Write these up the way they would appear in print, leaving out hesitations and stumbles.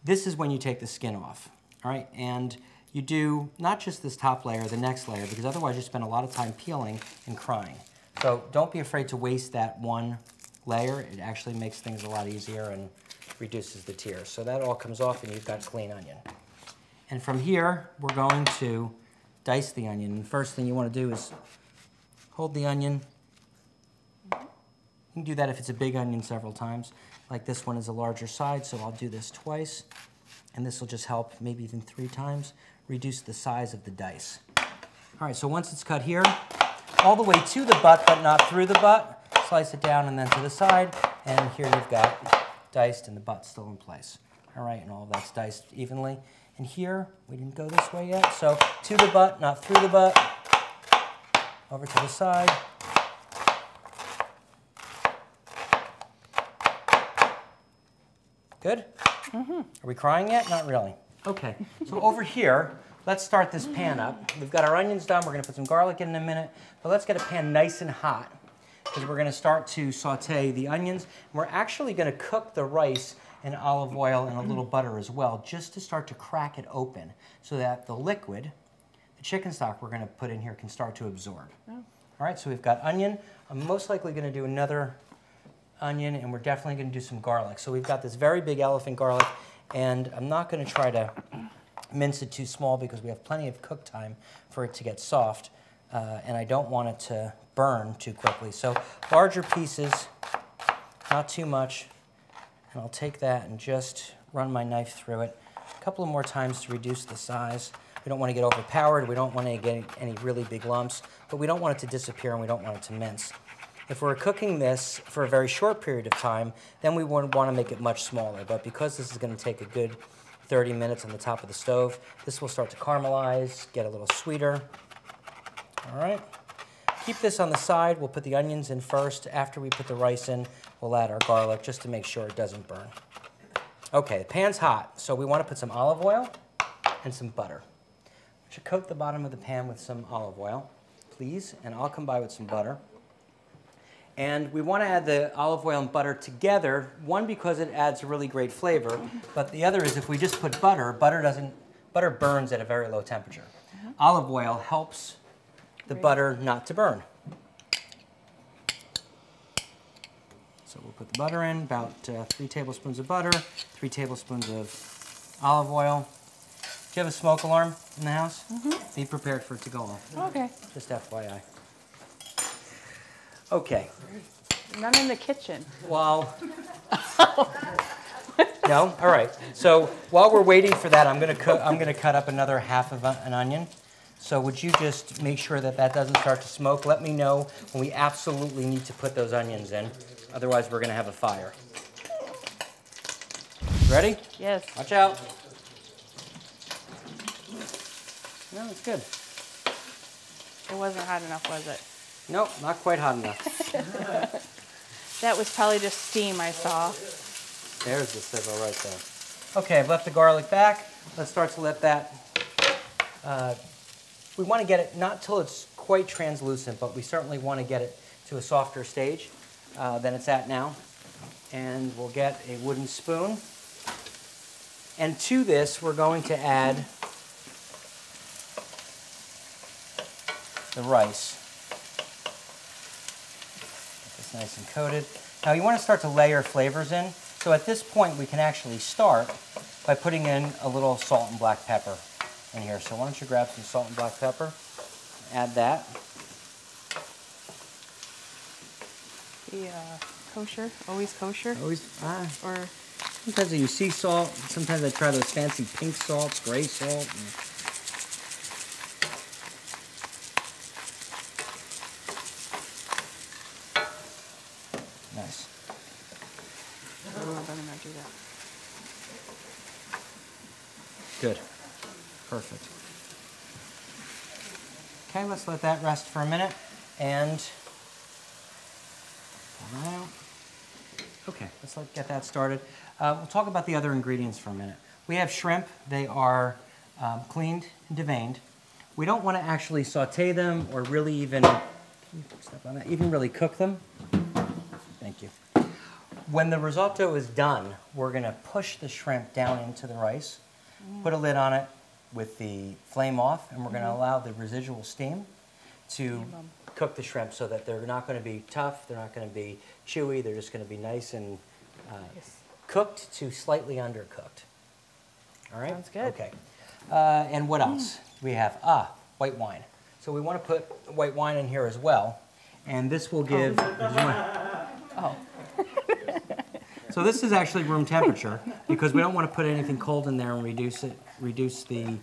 This is when you take the skin off, all right? And you do not just this top layer, the next layer, because otherwise you spend a lot of time peeling and crying. So don't be afraid to waste that one layer. It actually makes things a lot easier and reduces the tears. So that all comes off and you've got clean onion. And from here, we're going to dice the onion. And the first thing you want to do is hold the onion. You can do that if it's a big onion several times. Like this one is a larger size, so I'll do this twice. And this will just help, maybe even 3 times, reduce the size of the dice. All right, so once it's cut here, all the way to the butt, but not through the butt, slice it down and then to the side, and here you've got diced and the butt's still in place. All right, and all of that's diced evenly. And here, we didn't go this way yet, so to the butt, not through the butt, over to the side. Good? Mm-hmm. Are we crying yet? Not really. Okay, so over here, let's start this pan up. We've got our onions done. We're going to put some garlic in a minute, but let's get a pan nice and hot because we're going to start to saute the onions. We're actually going to cook the rice in olive oil and a little butter as well, just to start to crack it open so that the liquid, the chicken stock we're going to put in here, can start to absorb. Oh. All right, so we've got onion. I'm most likely going to do another onion, and we're definitely going to do some garlic. So we've got this very big elephant garlic, and I'm not going to try to mince it too small because we have plenty of cook time for it to get soft, and I don't want it to burn too quickly. So larger pieces, not too much, and I'll take that and just run my knife through it a couple of more times to reduce the size. We don't want to get overpowered, we don't want to get any really big lumps, but we don't want it to disappear and we don't want it to mince. If we're cooking this for a very short period of time, then we would want to make it much smaller. But because this is going to take a good 30 minutes on the top of the stove, this will start to caramelize, get a little sweeter. All right. Keep this on the side. We'll put the onions in first. After we put the rice in, we'll add our garlic just to make sure it doesn't burn. Okay, the pan's hot, so we want to put some olive oil and some butter. We should coat the bottom of the pan with some olive oil, please, and I'll come by with some butter. And we want to add the olive oil and butter together, one because it adds a really great flavor, but the other is if we just put butter, butter burns at a very low temperature. Olive oil helps the butter not to burn. So we'll put the butter in, about 3 tablespoons of butter, 3 tablespoons of olive oil. Do you have a smoke alarm in the house? Mm-hmm. Be prepared for it to go off. Okay. Just FYI. Okay. None in the kitchen. Well, no? All right. So while we're waiting for that, I'm going to cut up another half of an onion. So would you just make sure that that doesn't start to smoke? Let me know when we absolutely need to put those onions in. Otherwise, we're going to have a fire. Ready? Yes. Watch out. No, it's good. It wasn't hot enough, was it? Nope, not quite hot enough. That was probably just steam I saw. There's the sizzle right there. Okay, I've left the garlic back. Let's start to let that, we want to get it not till it's quite translucent, but we certainly want to get it to a softer stage than it's at now. And we'll get a wooden spoon. And to this, we're going to add the rice. Get this nice and coated. Now you want to start to layer flavors in. So at this point, we can actually start by putting in a little salt and black pepper in here. So why don't you grab some salt and black pepper, add that. The kosher, always kosher? Always, Or sometimes I use sea salt, sometimes I try those fancy pink salts, gray salt. Nice. Oh, I better not do that. Good. Perfect. Okay, let's let that rest for a minute and pull that out. Okay, let's get that started. We'll talk about the other ingredients for a minute. We have shrimp. They are cleaned and deveined. We don't want to actually saute them or really even, step on that, even really cook them. Thank you. When the risotto is done, we're going to push the shrimp down into the rice, put a lid on it with the flame off, and we're going to allow the residual steam to cook the shrimp so that they're not going to be tough, they're not going to be chewy, they're just going to be nice and cooked to slightly undercooked. All right? Sounds good. Okay. And what else? We have, white wine. So we want to put white wine in here as well, and this will give... Oh. So this is actually room temperature because we don't want to put anything cold in there and reduce the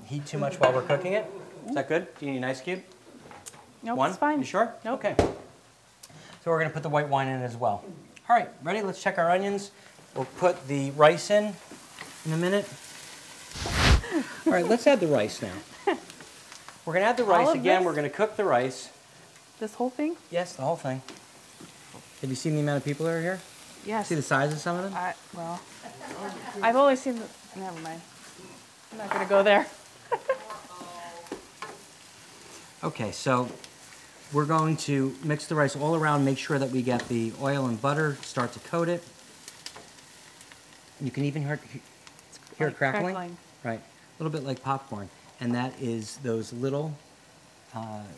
heat too much while we're cooking it. Is that good? Do you need an ice cube? Nope, One? it's fine. You sure? Nope. Okay. So we're going to put the white wine in as well. All right, ready? Let's check our onions. We'll put the rice in a minute. All right, let's add the rice now. We're going to add the rice again. We're going to cook the rice. This whole thing? Yes, the whole thing. Have you seen the amount of people that are here? Yes. See the size of some of them? Well, I've only seen the... Never mind. I'm not going to go there. Okay, so we're going to mix the rice all around, make sure that we get the oil and butter, start to coat it. You can even hear it crackling? Right, a little bit like popcorn. And that is those little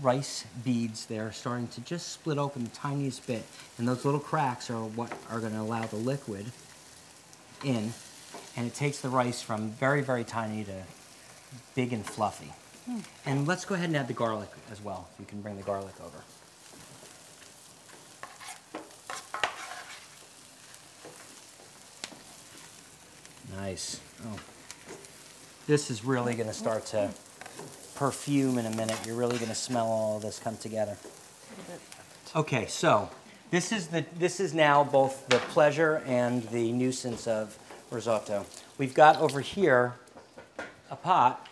rice beads there starting to just split open the tiniest bit. And those little cracks are what are going to allow the liquid in. And it takes the rice from very, very tiny to big and fluffy. And let's go ahead and add the garlic as well. If you can bring the garlic over. Nice. Oh. This is really going to start to perfume in a minute. You're really going to smell all of this come together. Okay, so this is now both the pleasure and the nuisance of risotto. We've got over here a pot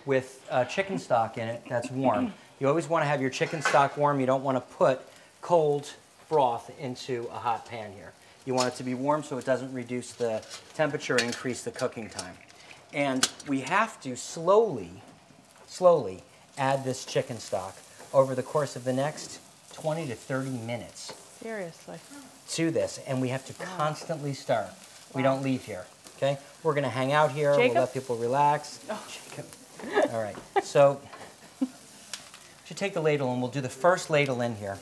with chicken stock in it that's warm. You always want to have your chicken stock warm. You don't want to put cold broth into a hot pan here. You want it to be warm so it doesn't reduce the temperature and increase the cooking time. And we have to slowly add this chicken stock over the course of the next 20 to 30 minutes. Seriously. To this, and we have to constantly stir. We don't leave here, okay? We're gonna hang out here, Jacob? we'll let people relax. Oh. Jacob. All right, so, should take the ladle and we'll do the first ladle in here.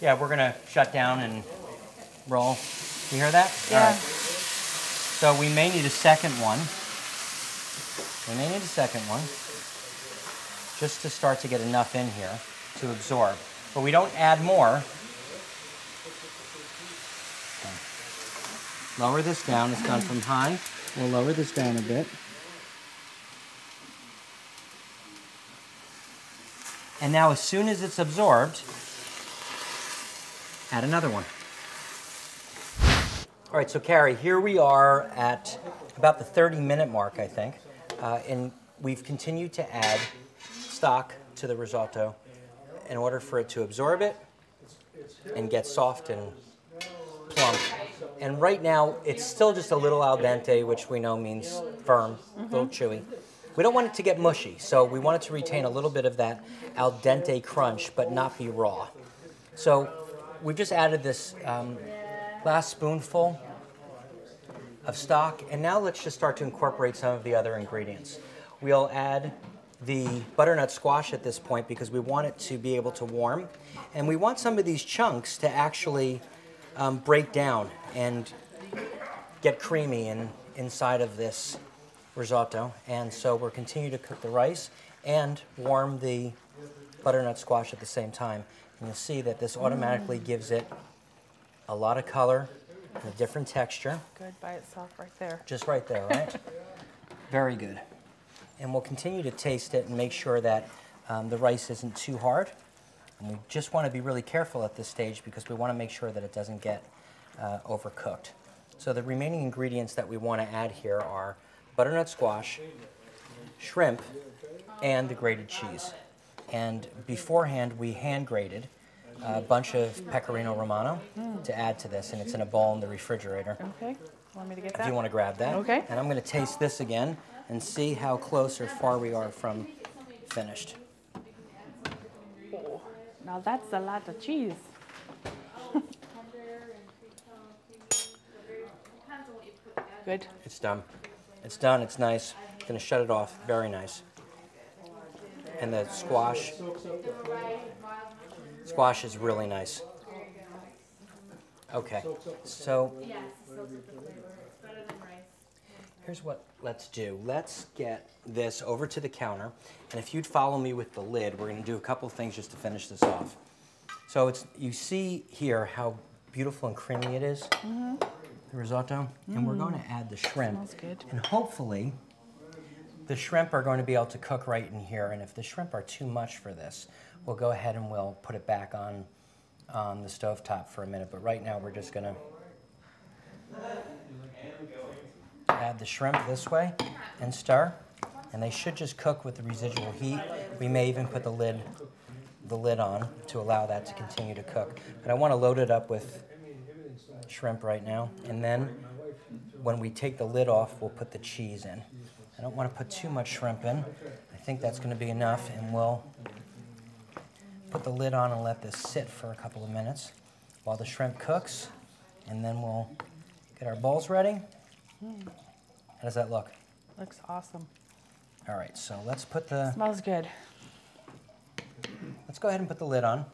Yeah, we're gonna shut down and roll. You hear that? Yeah. All right. So we may need a second one. Just to start to get enough in here to absorb. But we don't add more. Okay. Lower this down. It's gone from high. We'll lower this down a bit. And now as soon as it's absorbed, add another one. All right, so Carrie, here we are at about the 30-minute mark, I think. And we've continued to add stock to the risotto in order for it to absorb it and get soft and plump. And right now, it's still just a little al dente, which we know means firm, a little chewy. We don't want it to get mushy, so we want it to retain a little bit of that al dente crunch, but not be raw. So we've just added this last spoonful of stock, and now let's just start to incorporate some of the other ingredients. We'll add the butternut squash at this point because we want it to be able to warm, and we want some of these chunks to actually break down and get creamy inside of this risotto. And so we'll continue to cook the rice and warm the butternut squash at the same time. And you'll see that this automatically gives it a lot of color and a different texture. Good by itself right there. Just right there, right? Very good. And we'll continue to taste it and make sure that the rice isn't too hard. And we just want to be really careful at this stage because we want to make sure that it doesn't get overcooked. So the remaining ingredients that we want to add here are butternut squash, shrimp, and the grated cheese. And beforehand, we hand grated a bunch of Pecorino Romano to add to this, and it's in a bowl in the refrigerator. Okay. Want me to get that? If you want to grab that. Okay. And I'm going to taste this again and see how close or far we are from finished. Oh, Now that's a lot of cheese. Good. It's done. It's done. It's nice. Gonna shut it off. Very nice. And the squash is really nice. Okay, so here's what let's do. Let's get this over to the counter, and if you'd follow me with the lid, we're going to do a couple of things just to finish this off. So you see here how beautiful and creamy it is, the risotto, and we're going to add the shrimp. Smells good. And hopefully the shrimp are going to be able to cook right in here, and if the shrimp are too much for this, we'll go ahead and we'll put it back on the stovetop for a minute, but right now we're just going to add the shrimp this way and stir, and they should just cook with the residual heat. We may even put the lid on to allow that to continue to cook. But I want to load it up with shrimp right now, and then when we take the lid off, we'll put the cheese in. I don't want to put too much shrimp in. I think that's going to be enough, and we'll put the lid on and let this sit for a couple of minutes while the shrimp cooks, and then we'll get our bowls ready. How does that look? Looks awesome. All right, so let's put the... Smells good. Let's go ahead and put the lid on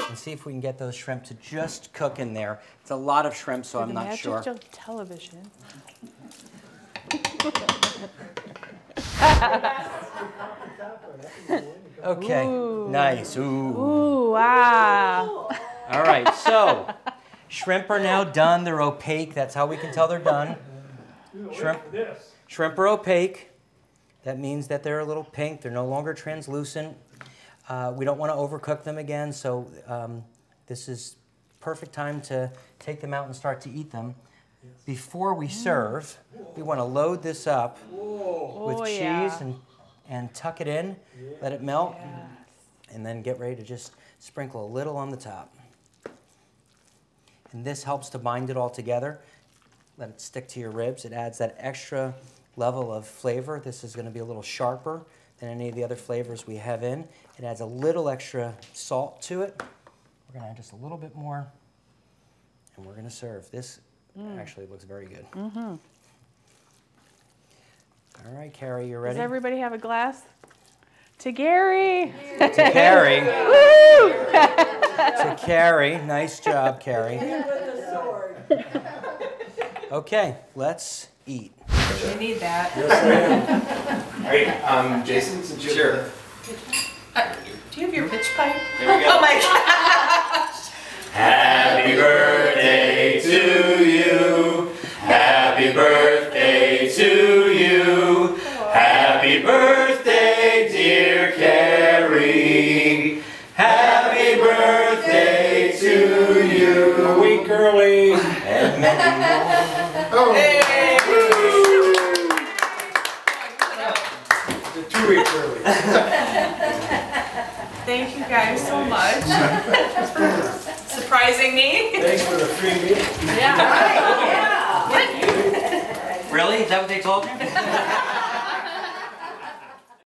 and see if we can get those shrimp to just cook in there. It's a lot of shrimp, so I'm not sure. The magic of television. Okay, Ooh. nice. Ooh. Ooh, wow. All right, so shrimp are now done. They're opaque. That's how we can tell they're done. Shrimp are opaque. That means that they're a little pink. They're no longer translucent. We don't want to overcook them again, so this is perfect time to take them out and start to eat them. Before we serve, we want to load this up with cheese and tuck it in, let it melt, and then get ready to just sprinkle a little on the top. And this helps to bind it all together. Let it stick to your ribs. It adds that extra level of flavor. This is going to be a little sharper than any of the other flavors we have in. It adds a little extra salt to it. We're going to add just a little bit more, and we're going to serve. This actually looks very good. All right, Carrie, you ready? Does everybody have a glass? To Gary. To Carrie. Woo! To Carrie. Nice job, Carrie. Okay, let's eat. You need that. Yes, ma'am. Jason, since you're Sure. Do you have your pitch pipe? There we go. Oh my gosh. Happy birthday to you. Happy birthday to you. Happy birthday, dear Carrie. Happy birthday to you. A week early. And many more. Oh. Hey. 2 weeks early. Thank you guys so much. Surprising me. Thanks for the free meal. Yeah, right. Yeah. Really? Is that what they told you?